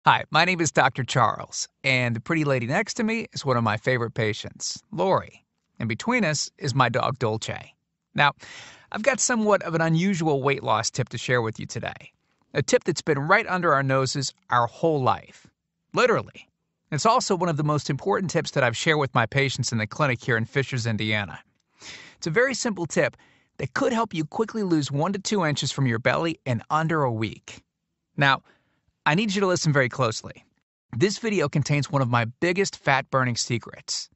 Hi, my name is Dr. Charles, and the pretty lady next to me is one of my favorite patients, Lori. And between us is my dog, Dolce. Now, I've got somewhat of an unusual weight loss tip to share with you today. A tip that's been right under our noses our whole life. Literally. It's also one of the most important tips that I've shared with my patients in the clinic here in Fishers, Indiana. It's a very simple tip that could help you quickly lose 1 to 2 inches from your belly in under a week. Now, I need you to listen very closely. This video contains one of my biggest fat-burning secrets.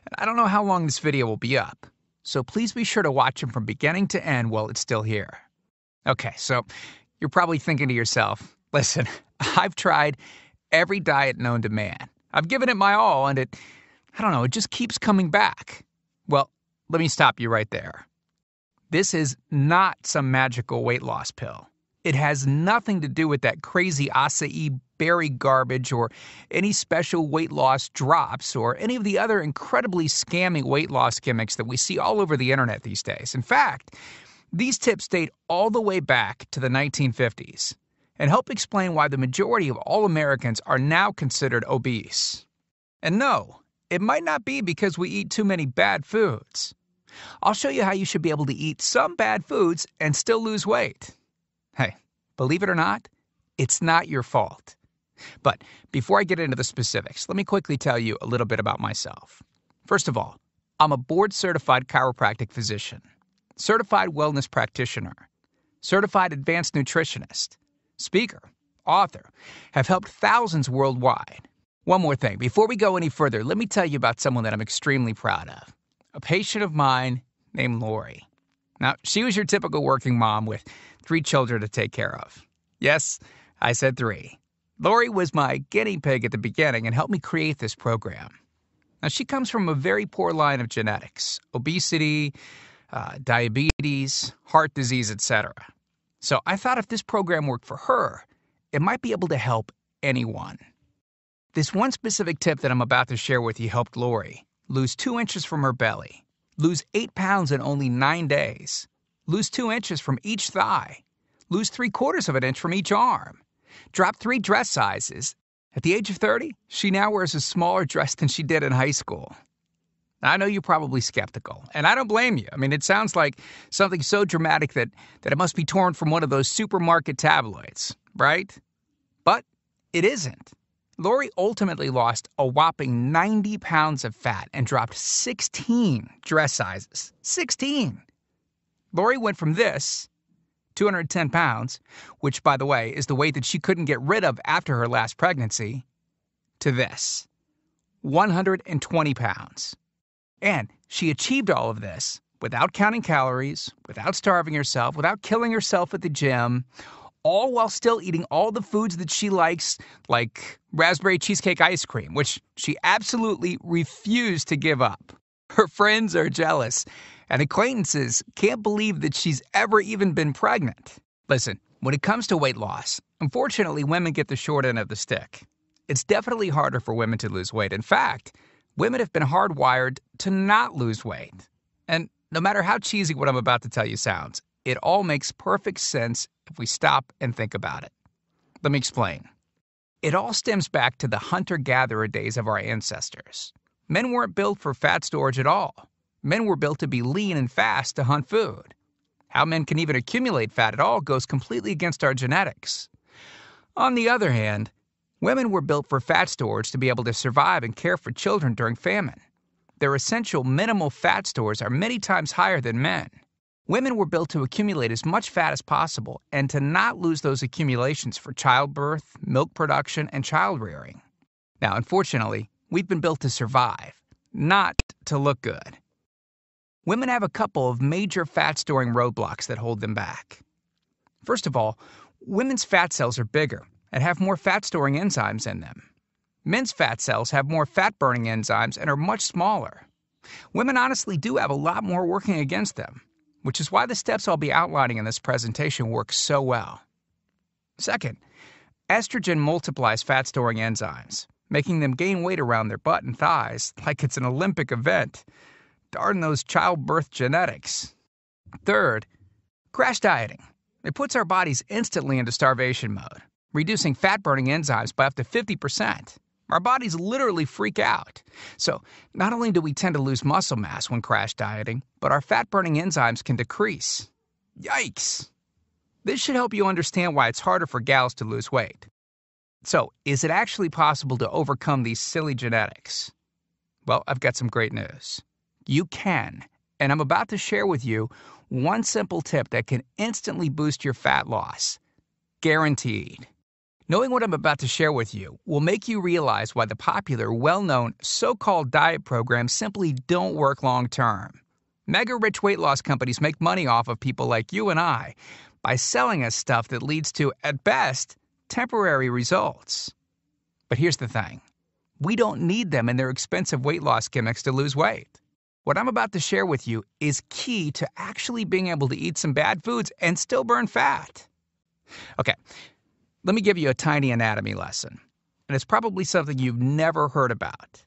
And I don't know how long this video will be up, so please be sure to watch it from beginning to end while it's still here. Okay, so you're probably thinking to yourself, listen, I've tried every diet known to man. I've given it my all, and it just keeps coming back. Well, let me stop you right there. This is not some magical weight loss pill. It has nothing to do with that crazy acai berry garbage or any special weight loss drops or any of the other incredibly scammy weight loss gimmicks that we see all over the internet these days. In fact, these tips date all the way back to the 1950s and help explain why the majority of all Americans are now considered obese. And no, it might not be because we eat too many bad foods. I'll show you how you should be able to eat some bad foods and still lose weight. Hey, believe it or not, it's not your fault. But before I get into the specifics, let me quickly tell you a little bit about myself. First of all, I'm a board-certified chiropractic physician, certified wellness practitioner, certified advanced nutritionist, speaker, author, have helped thousands worldwide. One more thing, before we go any further, let me tell you about someone that I'm extremely proud of, a patient of mine named Lori. Now, she was your typical working mom with 3 children to take care of. Yes, I said 3. Lori was my guinea pig at the beginning and helped me create this program. Now, she comes from a very poor line of genetics, obesity, diabetes, heart disease, etc. So I thought if this program worked for her, it might be able to help anyone. This one specific tip that I'm about to share with you helped Lori lose 2 inches from her belly, lose 8 pounds in only 9 days, lose 2 inches from each thigh, lose 3/4 of an inch from each arm, drop 3 dress sizes. At the age of 30, she now wears a smaller dress than she did in high school. Now, I know you're probably skeptical, and I don't blame you. I mean, it sounds like something so dramatic that it must be torn from one of those supermarket tabloids, right? But it isn't. Lori ultimately lost a whopping 90 pounds of fat and dropped 16 dress sizes. 16! Lori went from this, 210 pounds, which, by the way, is the weight that she couldn't get rid of after her last pregnancy, to this, 120 pounds. And she achieved all of this without counting calories, without starving herself, without killing herself at the gym, all while still eating all the foods that she likes, like raspberry cheesecake ice cream, which she absolutely refused to give up. Her friends are jealous, and acquaintances can't believe that she's ever even been pregnant. Listen, when it comes to weight loss, unfortunately, women get the short end of the stick. It's definitely harder for women to lose weight. In fact, women have been hardwired to not lose weight. And no matter how cheesy what I'm about to tell you sounds, it all makes perfect sense if we stop and think about it. Let me explain. It all stems back to the hunter-gatherer days of our ancestors. Men weren't built for fat storage at all. Men were built to be lean and fast to hunt food. How men can even accumulate fat at all goes completely against our genetics. On the other hand, women were built for fat storage to be able to survive and care for children during famine. Their essential minimal fat stores are many times higher than men. Women were built to accumulate as much fat as possible and to not lose those accumulations for childbirth, milk production, and child rearing. Now, unfortunately, we've been built to survive, not to look good. Women have a couple of major fat-storing roadblocks that hold them back. First of all, women's fat cells are bigger and have more fat-storing enzymes in them. Men's fat cells have more fat-burning enzymes and are much smaller. Women honestly do have a lot more working against them, which is why the steps I'll be outlining in this presentation work so well. Second, estrogen multiplies fat-storing enzymes, making them gain weight around their butt and thighs like it's an Olympic event. Darn those childbirth genetics. Third, crash dieting. It puts our bodies instantly into starvation mode. reducing fat-burning enzymes by up to 50%. Our bodies literally freak out. So, not only do we tend to lose muscle mass when crash dieting, but our fat-burning enzymes can decrease. Yikes! This should help you understand why it's harder for gals to lose weight. So, is it actually possible to overcome these silly genetics? Well, I've got some great news. You can, and I'm about to share with you one simple tip that can instantly boost your fat loss. Guaranteed. Knowing what I'm about to share with you will make you realize why the popular, well-known, so-called diet programs simply don't work long-term. Mega-rich weight loss companies make money off of people like you and I by selling us stuff that leads to, at best, temporary results. But here's the thing. We don't need them in their expensive weight loss gimmicks to lose weight. What I'm about to share with you is key to actually being able to eat some bad foods and still burn fat. Okay, let me give you a tiny anatomy lesson. And it's probably something you've never heard about.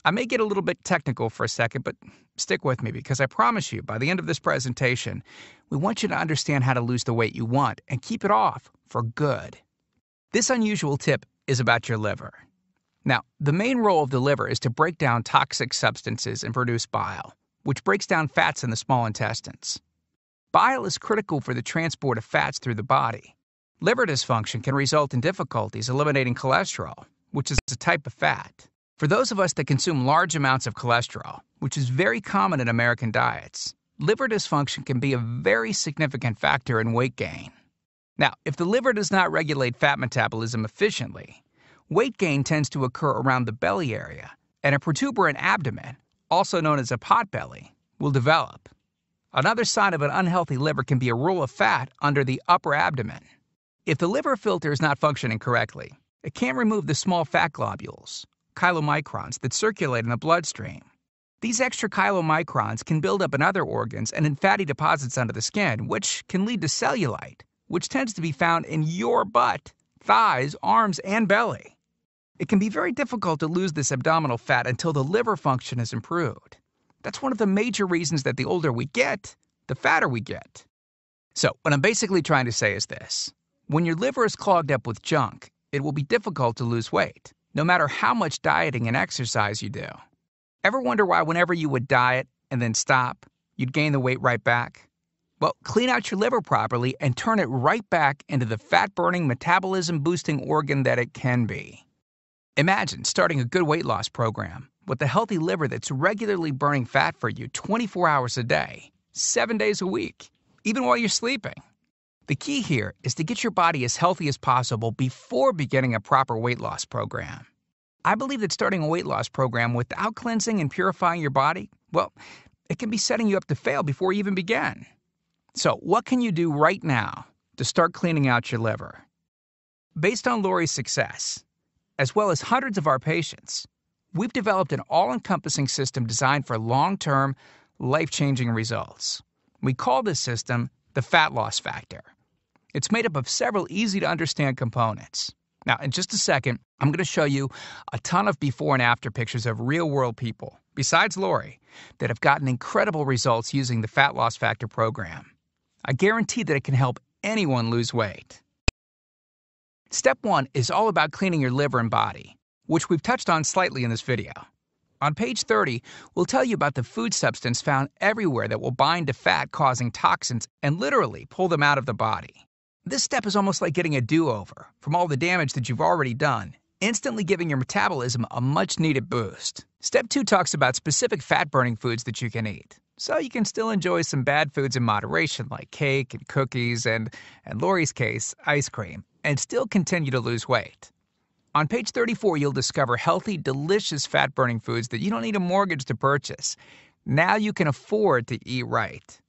I may get a little bit technical for a second, but stick with me because I promise you, by the end of this presentation, we want you to understand how to lose the weight you want and keep it off for good. This unusual tip is about your liver. Now, the main role of the liver is to break down toxic substances and produce bile, which breaks down fats in the small intestines. Bile is critical for the transport of fats through the body. Liver dysfunction can result in difficulties eliminating cholesterol, which is a type of fat. For those of us that consume large amounts of cholesterol, which is very common in American diets, liver dysfunction can be a very significant factor in weight gain. Now, if the liver does not regulate fat metabolism efficiently, weight gain tends to occur around the belly area, and a protuberant abdomen, also known as a potbelly, will develop. Another sign of an unhealthy liver can be a roll of fat under the upper abdomen. If the liver filter is not functioning correctly, it can't remove the small fat globules, chylomicrons, that circulate in the bloodstream. These extra chylomicrons can build up in other organs and in fatty deposits under the skin, which can lead to cellulite, which tends to be found in your butt, thighs, arms, and belly. It can be very difficult to lose this abdominal fat until the liver function is improved. That's one of the major reasons that the older we get, the fatter we get. So, what I'm basically trying to say is this. When your liver is clogged up with junk, it will be difficult to lose weight, no matter how much dieting and exercise you do. Ever wonder why whenever you would diet and then stop, you'd gain the weight right back? Well, clean out your liver properly and turn it right back into the fat-burning, metabolism-boosting organ that it can be. Imagine starting a good weight loss program with a healthy liver that's regularly burning fat for you 24 hours a day, 7 days a week, even while you're sleeping. The key here is to get your body as healthy as possible before beginning a proper weight loss program. I believe that starting a weight loss program without cleansing and purifying your body, well, it can be setting you up to fail before you even begin. So, what can you do right now to start cleaning out your liver? Based on Lori's success, as well as hundreds of our patients, we've developed an all-encompassing system designed for long-term, life-changing results. We call this system the Fat Loss Factor. It's made up of several easy-to-understand components. Now, in just a second, I'm going to show you a ton of before and after pictures of real-world people, besides Lori, that have gotten incredible results using the Fat Loss Factor program. I guarantee that it can help anyone lose weight. Step 1 is all about cleaning your liver and body, which we've touched on slightly in this video. On page 30, we'll tell you about the food substance found everywhere that will bind to fat, causing toxins and literally pull them out of the body. This step is almost like getting a do-over from all the damage that you've already done, instantly giving your metabolism a much-needed boost. Step 2 talks about specific fat-burning foods that you can eat, so you can still enjoy some bad foods in moderation like cake and cookies and, in Lori's case, ice cream, and still continue to lose weight. On page 34, you'll discover healthy, delicious fat-burning foods that you don't need a mortgage to purchase. Now you can afford to eat right.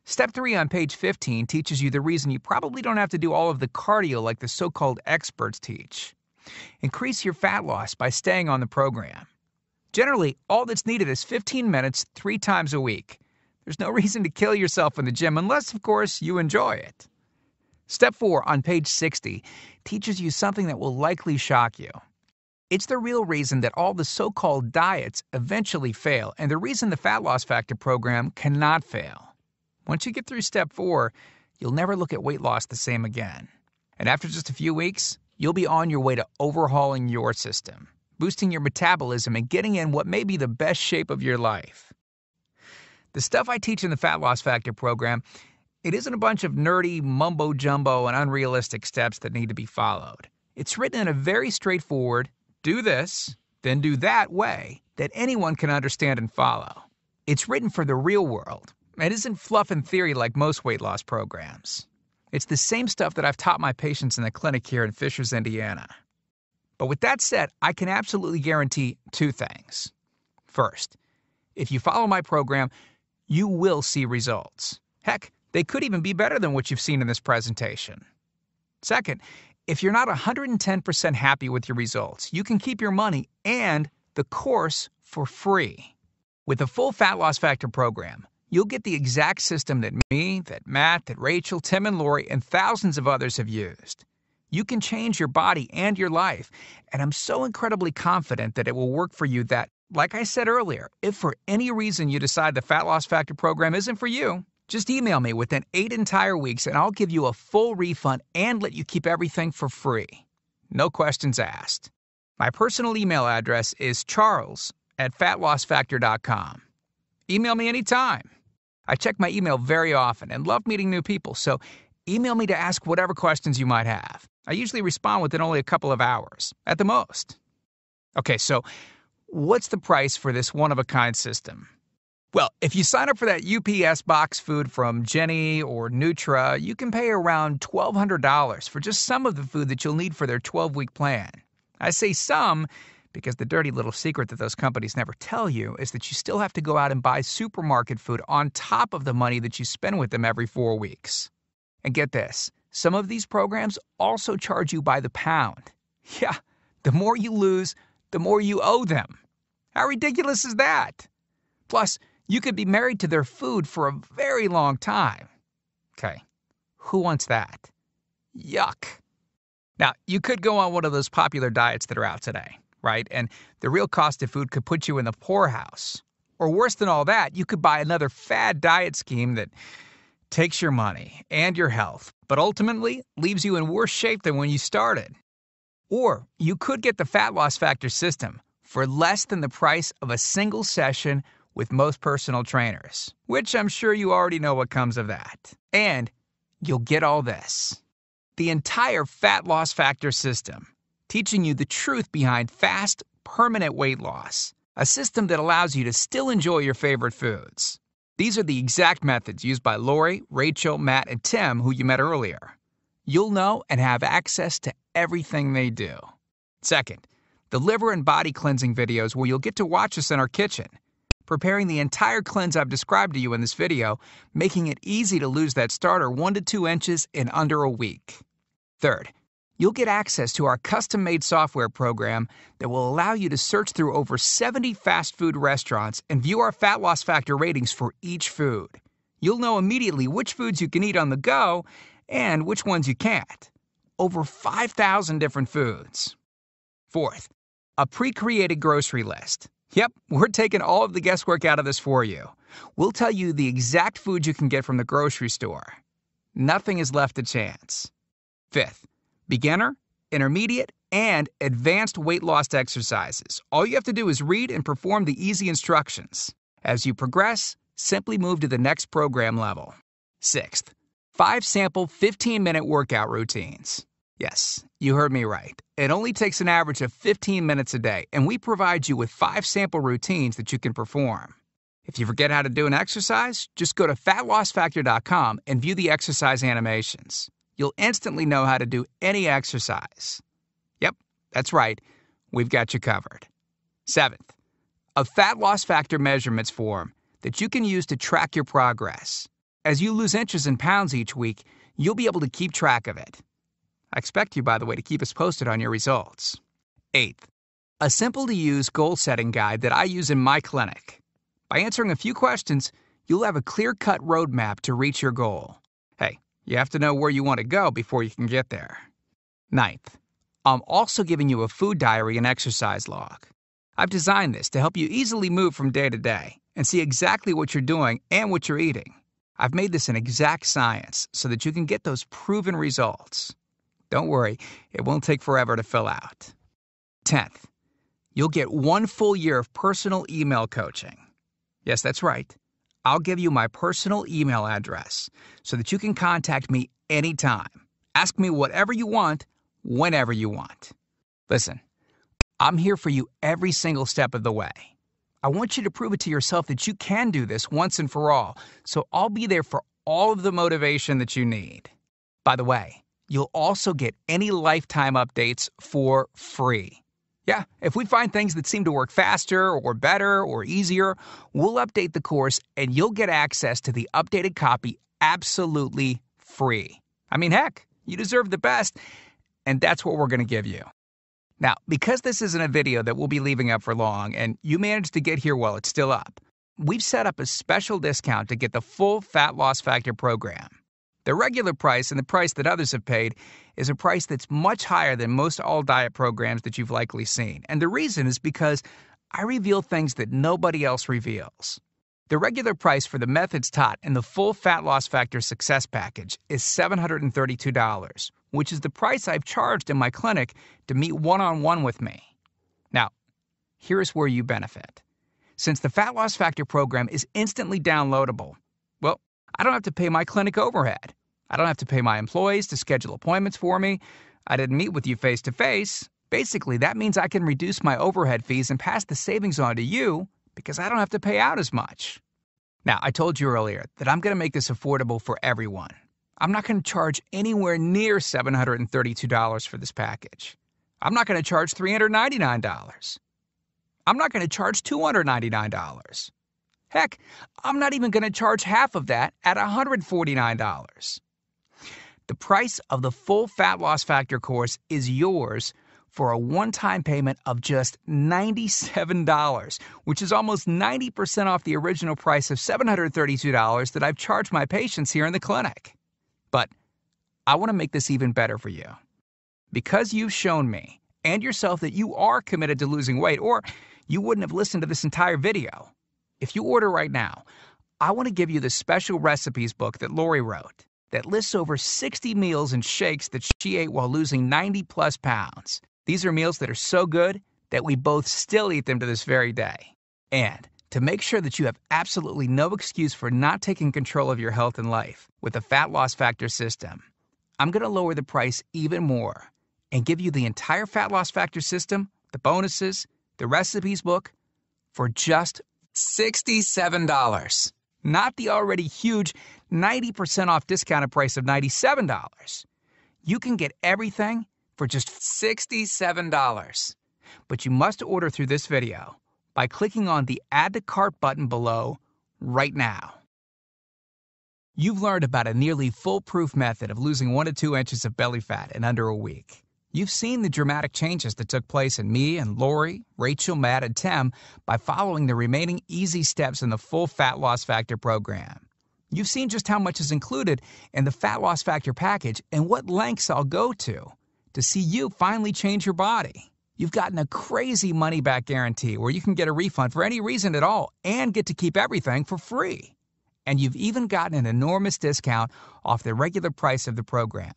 Step 3 on page 15 teaches you the reason you probably don't have to do all of the cardio like the so-called experts teach. Increase your fat loss by staying on the program. Generally, all that's needed is 15 minutes 3 times a week. There's no reason to kill yourself in the gym unless, of course, you enjoy it. Step 4 on page 60 teaches you something that will likely shock you. It's the real reason that all the so-called diets eventually fail and the reason the Fat Loss Factor program cannot fail. Once you get through step 4, you'll never look at weight loss the same again. And after just a few weeks, you'll be on your way to overhauling your system, boosting your metabolism, and getting in what may be the best shape of your life. The stuff I teach in the Fat Loss Factor program, it isn't a bunch of nerdy mumbo-jumbo and unrealistic steps that need to be followed. It's written in a very straightforward, do this, then do that way that anyone can understand and follow. It's written for the real world. It isn't fluff and theory like most weight loss programs. It's the same stuff that I've taught my patients in the clinic here in Fishers, Indiana. But with that said, I can absolutely guarantee two things. First, if you follow my program, you will see results. Heck, they could even be better than what you've seen in this presentation. Second, if you're not 110% happy with your results, you can keep your money and the course for free. With the full Fat Loss Factor program, you'll get the exact system that me, that Matt, that Rachel, Tim, and Lori, and thousands of others have used. You can change your body and your life, and I'm so incredibly confident that it will work for you that, like I said earlier, if for any reason you decide the Fat Loss Factor program isn't for you, just email me within 8 entire weeks and I'll give you a full refund and let you keep everything for free. No questions asked. My personal email address is charles@fatlossfactor.com. Email me anytime. I check my email very often and love meeting new people, so email me to ask whatever questions you might have. I usually respond within only a couple of hours, at the most. Okay, so what's the price for this one-of-a-kind system? Well, if you sign up for that UPS box food from Jenny or Nutra, you can pay around $1,200 for just some of the food that you'll need for their 12-week plan. I say some because the dirty little secret that those companies never tell you is that you still have to go out and buy supermarket food on top of the money that you spend with them every 4 weeks. And get this, some of these programs also charge you by the pound. Yeah, the more you lose, the more you owe them. How ridiculous is that? Plus, you could be married to their food for a very long time. Okay, who wants that? Yuck. Now, you could go on one of those popular diets that are out today, right? And the real cost of food could put you in the poorhouse. Or worse than all that, you could buy another fad diet scheme that takes your money and your health, but ultimately leaves you in worse shape than when you started. Or you could get the Fat Loss Factor system for less than the price of a single session with most personal trainers, which I'm sure you already know what comes of that. And you'll get all this. The entire Fat Loss Factor system, teaching you the truth behind fast, permanent weight loss, a system that allows you to still enjoy your favorite foods. These are the exact methods used by Lori, Rachel, Matt, and Tim, who you met earlier. You'll know and have access to everything they do. Second, the liver and body cleansing videos where you'll get to watch us in our kitchen, preparing the entire cleanse I've described to you in this video, making it easy to lose that starter 1 to 2 inches in under a week. Third, you'll get access to our custom-made software program that will allow you to search through over 70 fast food restaurants and view our Fat Loss Factor ratings for each food. You'll know immediately which foods you can eat on the go and which ones you can't. Over 5,000 different foods. Fourth, a pre-created grocery list. Yep, we're taking all of the guesswork out of this for you. We'll tell you the exact food you can get from the grocery store. Nothing is left to chance. Fifth, beginner, intermediate, and advanced weight loss exercises. All you have to do is read and perform the easy instructions. As you progress, simply move to the next program level. Sixth, 5 sample 15-minute workout routines. Yes, you heard me right. It only takes an average of 15 minutes a day, and we provide you with 5 sample routines that you can perform. If you forget how to do an exercise, just go to fatlossfactor.com and view the exercise animations. You'll instantly know how to do any exercise. Yep, that's right. We've got you covered. Seventh, a Fat Loss Factor measurements form that you can use to track your progress. As you lose inches and pounds each week, you'll be able to keep track of it. I expect you, by the way, to keep us posted on your results. Eighth, a simple-to-use goal-setting guide that I use in my clinic. By answering a few questions, you'll have a clear-cut roadmap to reach your goal. Hey, you have to know where you want to go before you can get there. Ninth, I'm also giving you a food diary and exercise log. I've designed this to help you easily move from day to day and see exactly what you're doing and what you're eating. I've made this an exact science so that you can get those proven results. Don't worry, it won't take forever to fill out. 10th, you'll get 1 full year of personal email coaching. Yes, that's right. I'll give you my personal email address so that you can contact me anytime. Ask me whatever you want, whenever you want. Listen, I'm here for you every single step of the way. I want you to prove it to yourself that you can do this once and for all, so I'll be there for all of the motivation that you need. By the way, you'll also get any lifetime updates for free. Yeah, if we find things that seem to work faster or better or easier, we'll update the course and you'll get access to the updated copy absolutely free. I mean, heck, you deserve the best, and that's what we're going to give you. Now, because this isn't a video that we'll be leaving up for long, and you managed to get here while it's still up, we've set up a special discount to get the full Fat Loss Factor program. The regular price and the price that others have paid is a price that's much higher than most all-diet programs that you've likely seen. And the reason is because I reveal things that nobody else reveals. The regular price for the methods taught in the full Fat Loss Factor Success Package is $732, which is the price I've charged in my clinic to meet one-on-one with me. Now, here's where you benefit. Since the Fat Loss Factor program is instantly downloadable, well, I don't have to pay my clinic overhead. I don't have to pay my employees to schedule appointments for me. I didn't meet with you face-to-face. Basically, that means I can reduce my overhead fees and pass the savings on to you because I don't have to pay out as much. Now, I told you earlier that I'm going to make this affordable for everyone. I'm not going to charge anywhere near $732 for this package. I'm not going to charge $399. I'm not going to charge $299. Heck, I'm not even going to charge half of that at $149. The price of the full Fat Loss Factor course is yours for a one-time payment of just $97, which is almost 90% off the original price of $732 that I've charged my patients here in the clinic. But I want to make this even better for you. Because you've shown me and yourself that you are committed to losing weight, or you wouldn't have listened to this entire video. If you order right now, I want to give you the special recipes book that Lori wrote that lists over 60 meals and shakes that she ate while losing 90-plus pounds. These are meals that are so good that we both still eat them to this very day. And to make sure that you have absolutely no excuse for not taking control of your health and life with the Fat Loss Factor system, I'm going to lower the price even more and give you the entire Fat Loss Factor system, the bonuses, the recipes book, for just $67. Not the already huge 90% off discounted price of $97. You can get everything for just $67. But you must order through this video by clicking on the Add to Cart button below right now. You've learned about a nearly foolproof method of losing 1 to 2 inches of belly fat in under a week. You've seen the dramatic changes that took place in me and Lori, Rachel, Matt, and Tim by following the remaining easy steps in the full Fat Loss Factor program. You've seen just how much is included in the Fat Loss Factor package and what lengths I'll go to see you finally change your body. You've gotten a crazy money-back guarantee where you can get a refund for any reason at all and get to keep everything for free. And you've even gotten an enormous discount off the regular price of the program,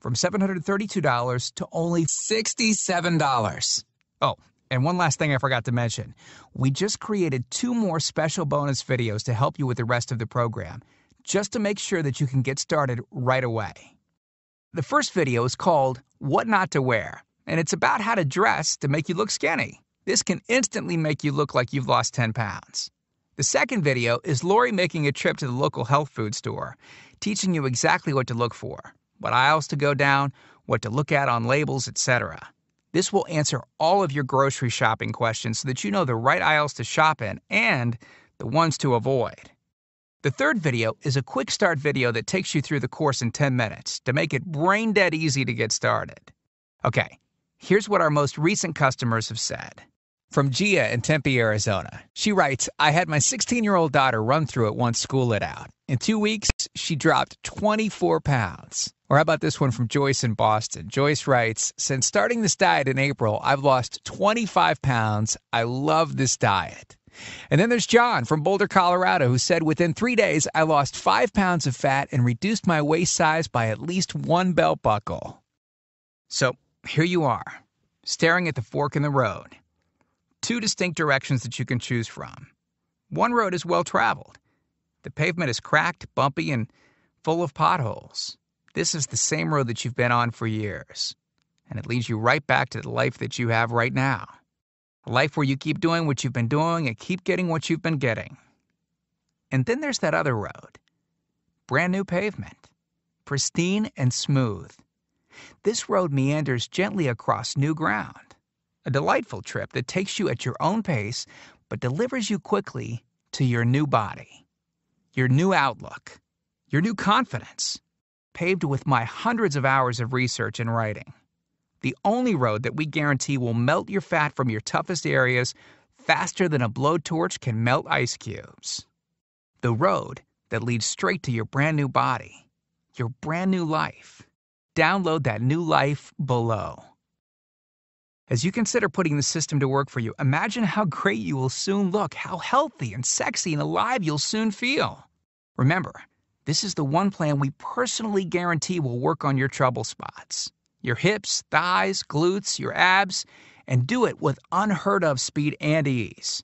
from $732 to only $67. Oh, and one last thing I forgot to mention. We just created 2 more special bonus videos to help you with the rest of the program, just to make sure that you can get started right away. The first video is called What Not to Wear, and it's about how to dress to make you look skinny. This can instantly make you look like you've lost 10 pounds. The second video is Lori making a trip to the local health food store, teaching you exactly what to look for, what aisles to go down, what to look at on labels, etc. This will answer all of your grocery shopping questions so that you know the right aisles to shop in and the ones to avoid. The third video is a quick start video that takes you through the course in 10 minutes to make it brain dead easy to get started. Okay, here's what our most recent customers have said. From Gia in Tempe, Arizona. She writes, I had my 16-year-old daughter run through it once school lit out. In 2 weeks, she dropped 24 pounds. Or how about this one from Joyce in Boston? Joyce writes, since starting this diet in April, I've lost 25 pounds. I love this diet. And then there's John from Boulder, Colorado, who said within 3 days, I lost 5 pounds of fat and reduced my waist size by at least 1 belt buckle. So here you are, staring at the fork in the road. Two distinct directions that you can choose from. One road is well traveled. The pavement is cracked, bumpy, and full of potholes. This is the same road that you've been on for years. And it leads you right back to the life that you have right now. A life where you keep doing what you've been doing and keep getting what you've been getting. And then there's that other road. Brand new pavement. Pristine and smooth. This road meanders gently across new ground. A delightful trip that takes you at your own pace, but delivers you quickly to your new body. Your new outlook. Your new confidence. Paved with my hundreds of hours of research and writing. The only road that we guarantee will melt your fat from your toughest areas faster than a blowtorch can melt ice cubes. The road that leads straight to your brand new body. Your brand new life. Download that new life below. As you consider putting the system to work for you, imagine how great you will soon look, how healthy and sexy and alive you'll soon feel. Remember, this is the one plan we personally guarantee will work on your trouble spots. Your hips, thighs, glutes, your abs, and do it with unheard of speed and ease.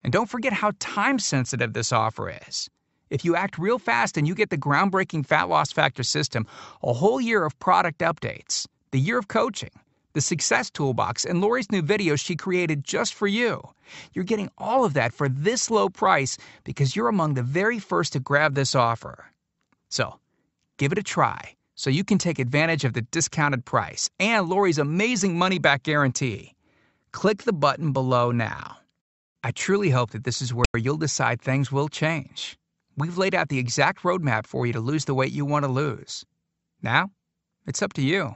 And don't forget how time-sensitive this offer is. If you act real fast and you get the groundbreaking Fat Loss Factor system, a whole year of product updates, the year of coaching, the Success Toolbox, and Lori's new videos she created just for you. You're getting all of that for this low price because you're among the very first to grab this offer. So, give it a try so you can take advantage of the discounted price and Lori's amazing money-back guarantee. Click the button below now. I truly hope that this is where you'll decide things will change. We've laid out the exact roadmap for you to lose the weight you want to lose. Now, it's up to you.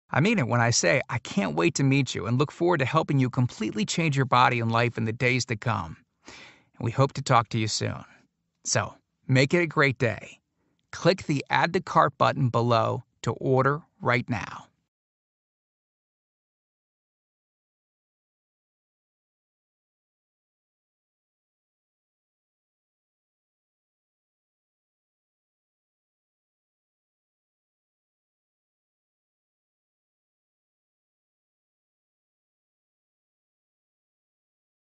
I mean it when I say I can't wait to meet you and look forward to helping you completely change your body and life in the days to come. And we hope to talk to you soon. So, make it a great day. Click the Add to Cart button below to order right now.